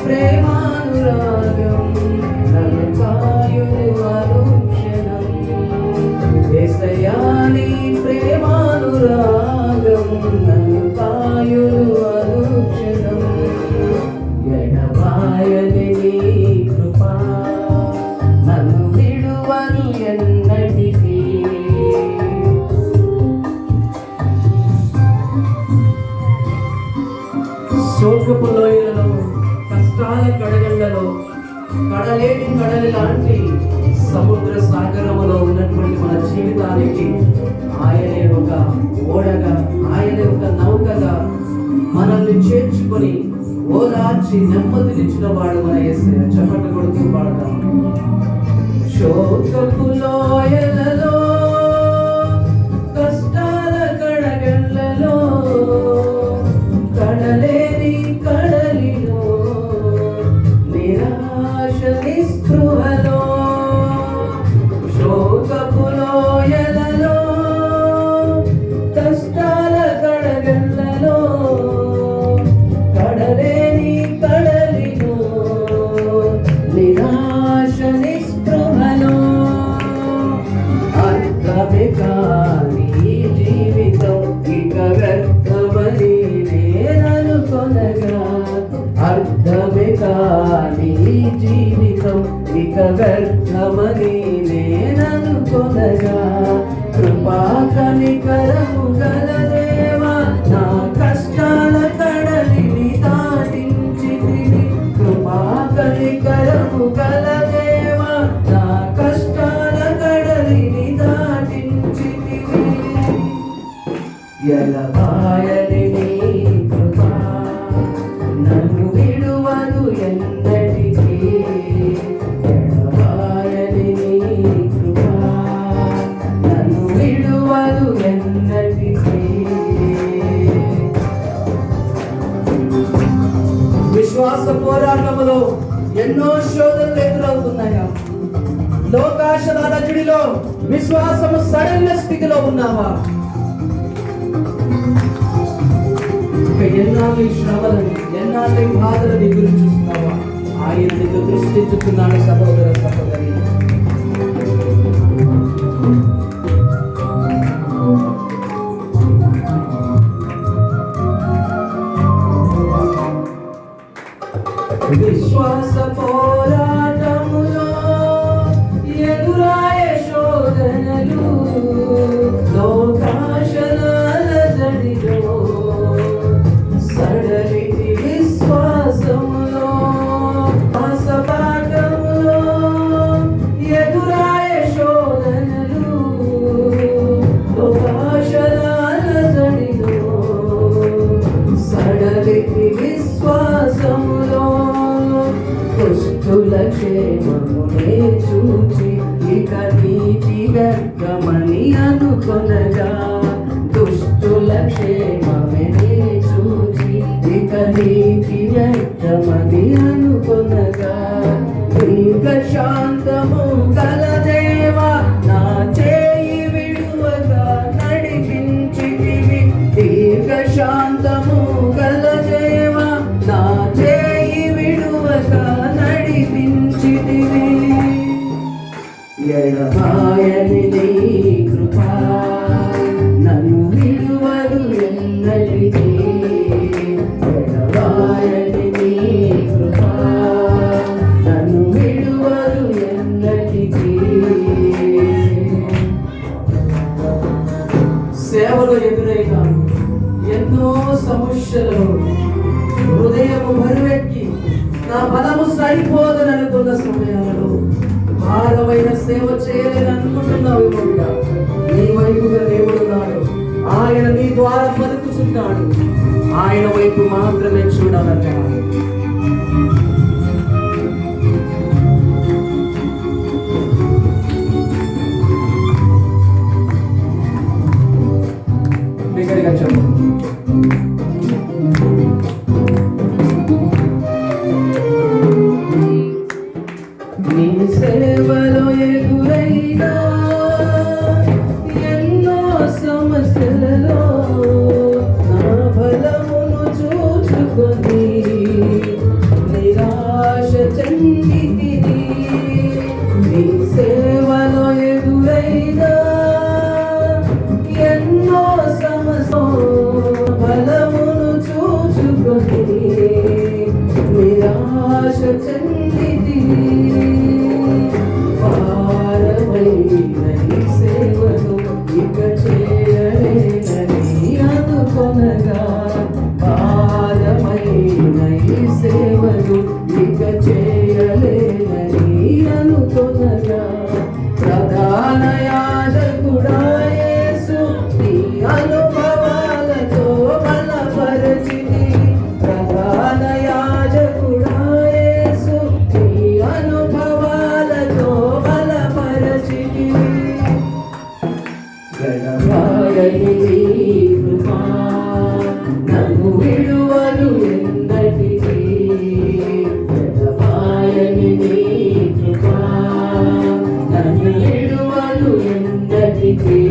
ప్రేమానురాగం నన్ను కాయును అనుక్షణం. యేసయ్యా నీ ప్రేమానురాగం నన్ను కాయును అనుక్షణం. ఎడబాయని నీ కృపా నన్ను విడువను ఎన్నటికీ. శోకపు లోయలలో, కష్టాల కడగళ్లలో, కడలేని కడలి లాంటి సముద్ర సాగరములో ఉన్నటువంటి మన జీవితానికి ఆయనే ఒక ఓడగా, ఆయనే ఒక నౌకగా మనల్ని చేర్చుకొని ఓదార్చి నెమ్మదినిచ్చిన వాడు మన యేసయ్య. చప్పట్లు కొడుతూ పాడతాం. శోకపు లోయలలో, కష్టాల కడగళ్లలో, కడలేని కడలిలో, నిరాశ నిస్పృహలో, శోకపు లోయలలో, కష్టాల కడగళ్లలో, కడలేని కడలిలో, నిరాశ నిస్పృహలో, అర్థమే కాని జీవితం ఇక వ్యర్థమని నేననుకొనగా. అర్థమే కాని జీవితం ఇక వ్యర్థమని నేననుకొనగా. కృపా కనికరము గల దేవా నా కష్టాల కడలిని దాటించితివి. కృపా కనికరము గల దేవా నా కష్టాల కడలిని దాటించితివి. ఎడబాయని నీ కృపా నన్ను విడువను ఎన్నటికీ. ఎడబాయని నీ కృపా నన్ను విడువను ఎన్నటికీ. విశ్వాస పోరాటములో ఎన్నో శోధనలు ఎదురవుతున్నాయా? లోకాశల రజడిలో విశ్వాసము సడలిన స్థితిలో ఉన్నావా? ఎన్నాళ్ళు శ్రమలని, ఎన్నాళ్ళు బాధలని ఎదురు చూస్తున్నావా? ఆయన నీకు దృష్టించుతున్నాడు సహోదర సహోదరి. విశ్వాస పోరాటములో ఎదురాయ శోధనలు, లోకాశల అలజడిలో సడలితి విశ్వాసములో, ఆశపాఠములో ఎదురాయ శోధనలు, లోకాశల అలజడిలో సడలితి విశ్వాసములో. దుష్టుల క్షేమమునే చూచి ఇక నీతి వ్యర్థమని అనుకొనగా. దుష్టుల క్షేమమే చూచి ఇక నీతి వ్యర్థమని అనుకొనగా. దీర్ఘ శాంతము గల దేవా నా చేయి విడువగా నడిపించితివి. దీర్ఘ శాంతము గల దేవా నా చేయి విడువగా నడిపించితివి. ఎడబాయని నీ కృపా నన్ను విడువదు ఎన్నటికీ. ఎడబాయని నీ కృపా నన్ను విడువదు ఎన్నటికీ. సేవలో ఎదురైన ఎన్నో సమస్యలు హృదయము బరువెక్కి నా బలము సరిపోదననుకున్న సమయాలలో, భారమైన సేవ చేయలేని అనుకుంటున్నావు ఇంకా, నీ వైపుగా దేవుడున్నాడు. ఆయన నీ ద్వారా బతుకుచున్నాడు. ఆయన వైపు మాత్రమే చూడాలట. బిగ్గరగా చెప్పు. నీ సేవలో ఎదురైనా ఎన్నో సమస్యలలో నా బలమును చూచుకొని చెందితివి. భారమైన ఈ సేవను ఇక చేయలేనని అనుకొనగా, భారమైన ఈ సేవను ఇక చేయలేనని అనుకొనగా, ప్రధాన యాజకుడా యేసు నీ అనుభవాలతో బలపరచితివి. ప్రధాన యాజకుడా యేసు నీ అనుభవాలతో బలపరచితివి. గణపాయని నీ కృపా నన్ను విడువదు ఎన్నటికీ. గణపాయని నీ కృపా నన్ను విడువదు ఎన్నటికీ.